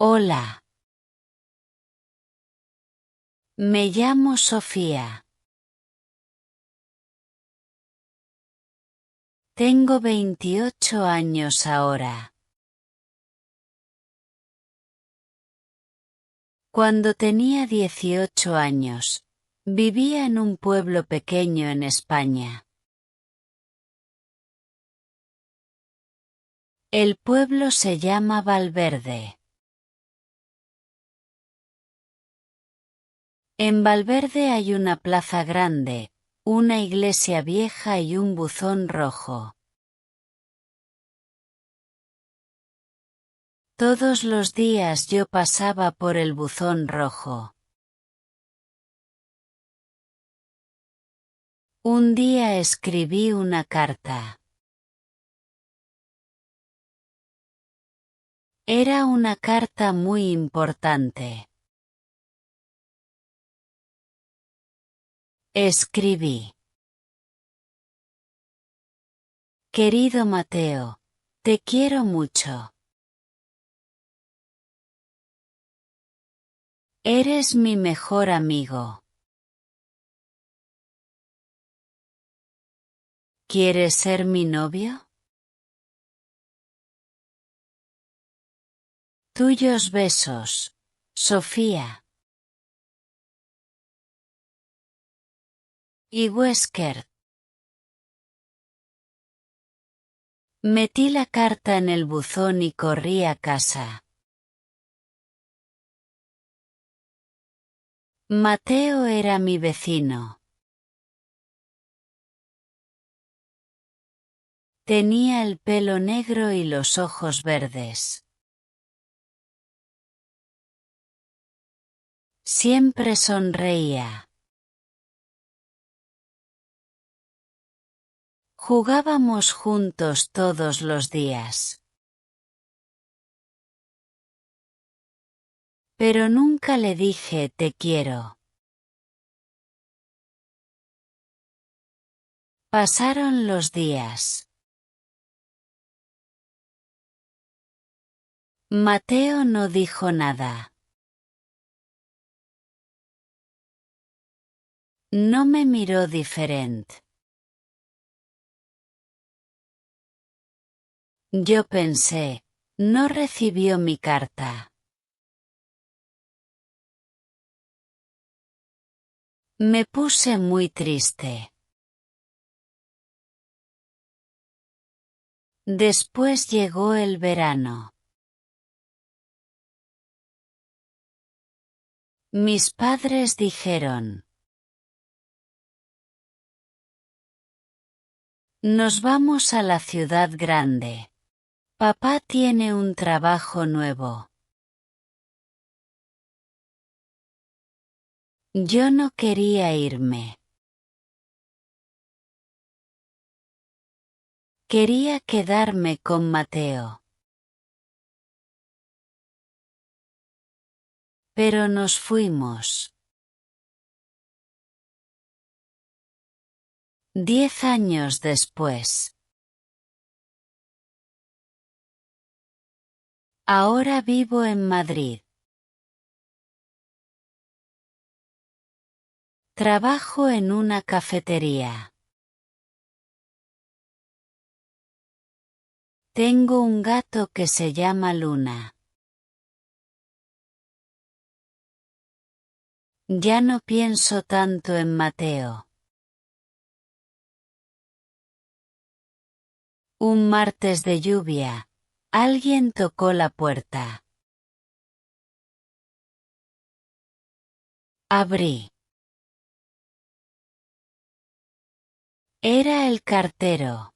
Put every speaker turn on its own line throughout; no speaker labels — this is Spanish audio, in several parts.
Hola. Me llamo Sofía. Tengo 28 años ahora. Cuando tenía 18 años, vivía en un pueblo pequeño en España. El pueblo se llama Valverde. En Valverde hay una plaza grande, una iglesia vieja y un buzón rojo. Todos los días yo pasaba por el buzón rojo. Un día escribí una carta. Era una carta muy importante. Escribí: Querido Mateo, te quiero mucho. Eres mi mejor amigo. ¿Quieres ser mi novio? Tuyos besos, Sofía. Y Wesker. Metí la carta en el buzón y corrí a casa. Mateo era mi vecino. Tenía el pelo negro y los ojos verdes. Siempre sonreía. Jugábamos juntos todos los días. Pero nunca le dije te quiero. Pasaron los días. Mateo no dijo nada. No me miró diferente. Yo pensé, no recibió mi carta. Me puse muy triste. Después llegó el verano. Mis padres dijeron: Nos vamos a la ciudad grande. Papá tiene un trabajo nuevo. Yo no quería irme. Quería quedarme con Mateo. Pero nos fuimos. 10 años después. Ahora vivo en Madrid. Trabajo en una cafetería. Tengo un gato que se llama Luna. Ya no pienso tanto en Mateo. Un martes de lluvia, alguien tocó la puerta. Abrí. Era el cartero.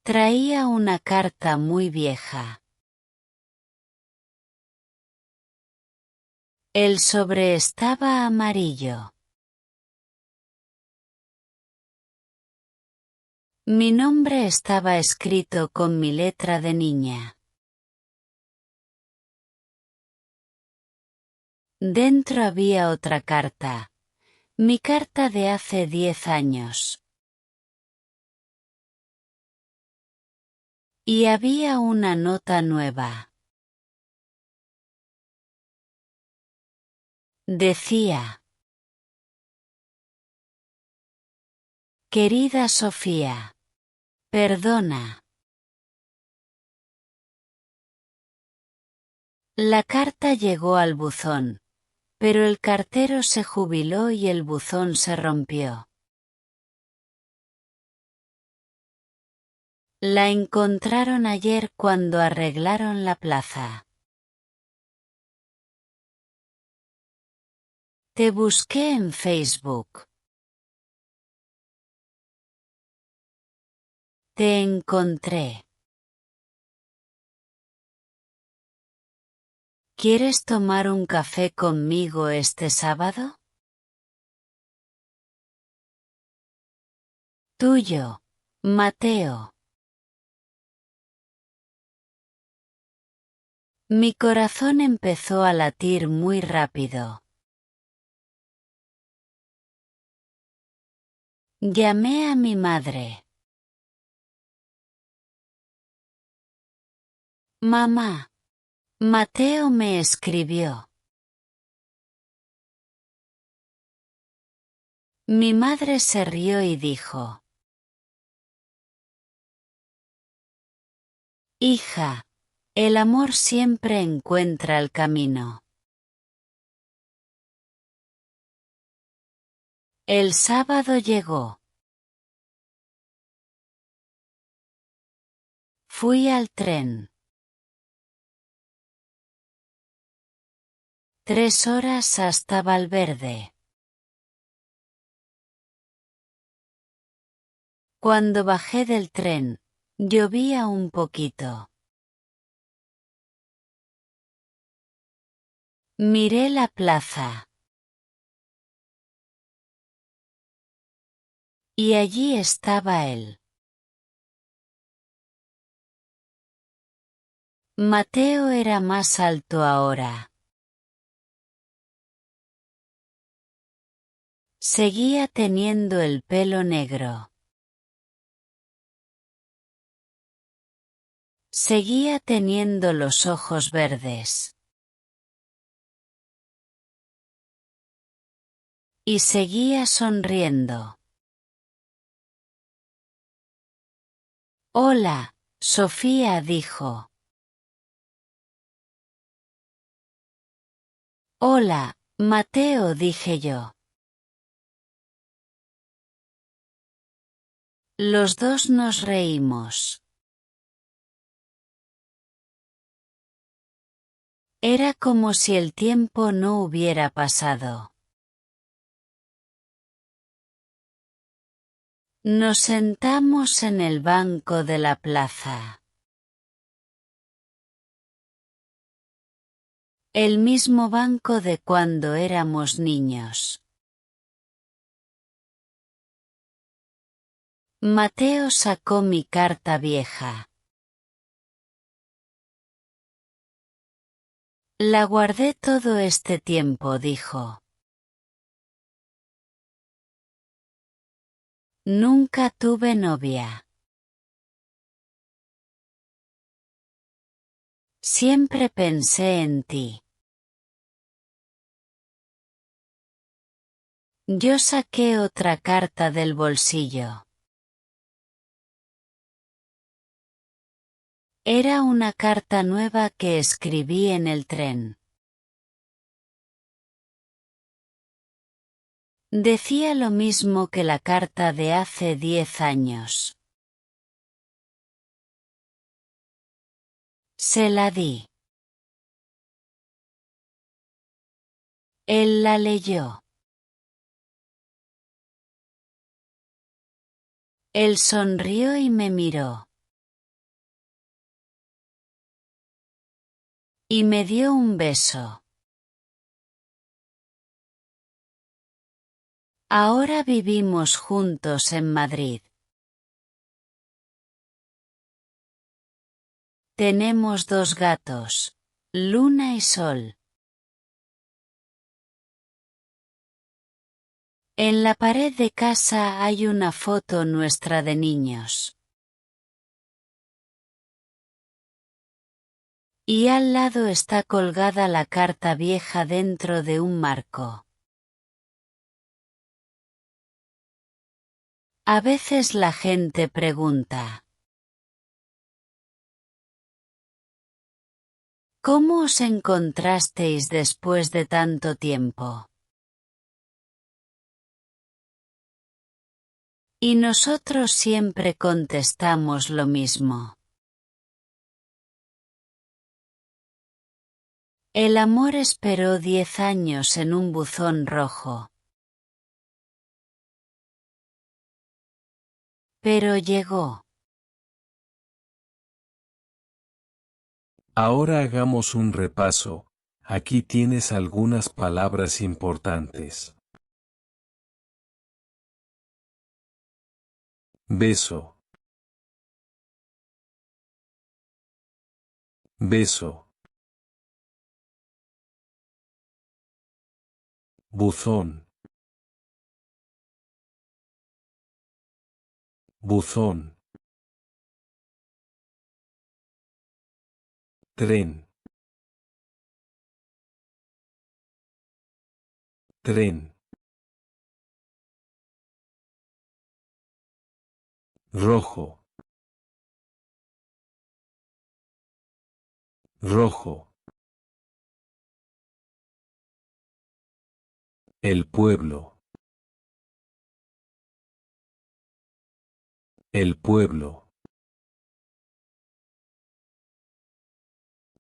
Traía una carta muy vieja. El sobre estaba amarillo. Mi nombre estaba escrito con mi letra de niña. Dentro había otra carta. Mi carta de hace 10 años. Y había una nota nueva. Decía: Querida Sofía, perdona. La carta llegó al buzón, pero el cartero se jubiló y el buzón se rompió. La encontraron ayer cuando arreglaron la plaza. Te busqué en Facebook. Te encontré. ¿Quieres tomar un café conmigo este sábado? Tuyo, Mateo. Mi corazón empezó a latir muy rápido. Llamé a mi madre. Mamá, Mateo me escribió. Mi madre se rió y dijo: Hija, el amor siempre encuentra el camino. El sábado llegó. Fui al tren. 3 horas hasta Valverde. Cuando bajé del tren, llovía un poquito. Miré la plaza. Y allí estaba él. Mateo era más alto ahora. Seguía teniendo el pelo negro. Seguía teniendo los ojos verdes. Y seguía sonriendo. Hola, Sofía dijo. Hola, Mateo dije yo. Los dos nos reímos. Era como si el tiempo no hubiera pasado. Nos sentamos en el banco de la plaza. El mismo banco de cuando éramos niños. Mateo sacó mi carta vieja. La guardé todo este tiempo, dijo. Nunca tuve novia. Siempre pensé en ti. Yo saqué otra carta del bolsillo. Era una carta nueva que escribí en el tren. Decía lo mismo que la carta de hace 10 años. Se la di. Él la leyó. Él sonrió y me miró. Y me dio un beso. Ahora vivimos juntos en Madrid. Tenemos 2 gatos, Luna y Sol. En la pared de casa hay una foto nuestra de niños. Y al lado está colgada la carta vieja dentro de un marco. A veces la gente pregunta: ¿cómo os encontrasteis después de tanto tiempo? Y nosotros siempre contestamos lo mismo. El amor esperó 10 años en un buzón rojo. Pero llegó.
Ahora hagamos un repaso. Aquí tienes algunas palabras importantes. Beso. Beso. Buzón. Buzón. Tren. Tren. Rojo. Rojo. El pueblo. El pueblo.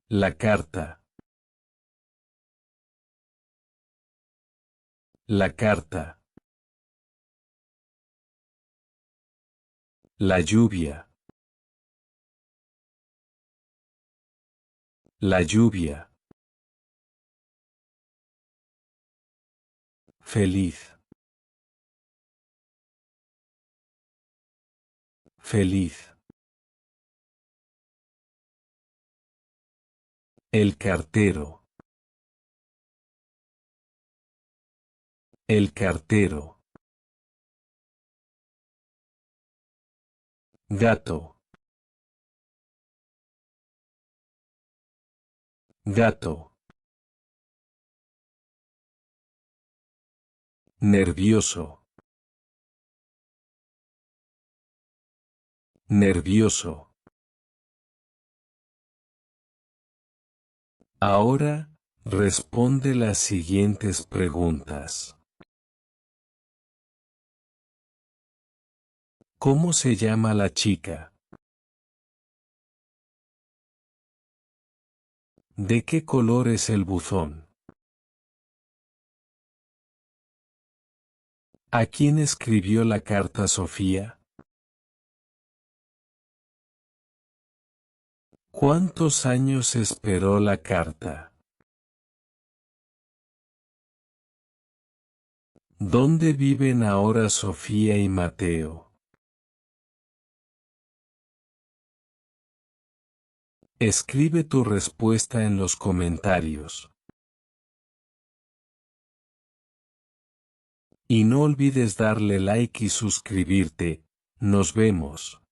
La carta. La carta. La lluvia. La lluvia. Feliz. Feliz. El cartero. El cartero. Gato. Gato. Nervioso. Nervioso. Ahora, responde las siguientes preguntas. ¿Cómo se llama la chica? ¿De qué color es el buzón? ¿A quién escribió la carta Sofía? ¿Cuántos años esperó la carta? ¿Dónde viven ahora Sofía y Mateo? Escribe tu respuesta en los comentarios. Y no olvides darle like y suscribirte. Nos vemos.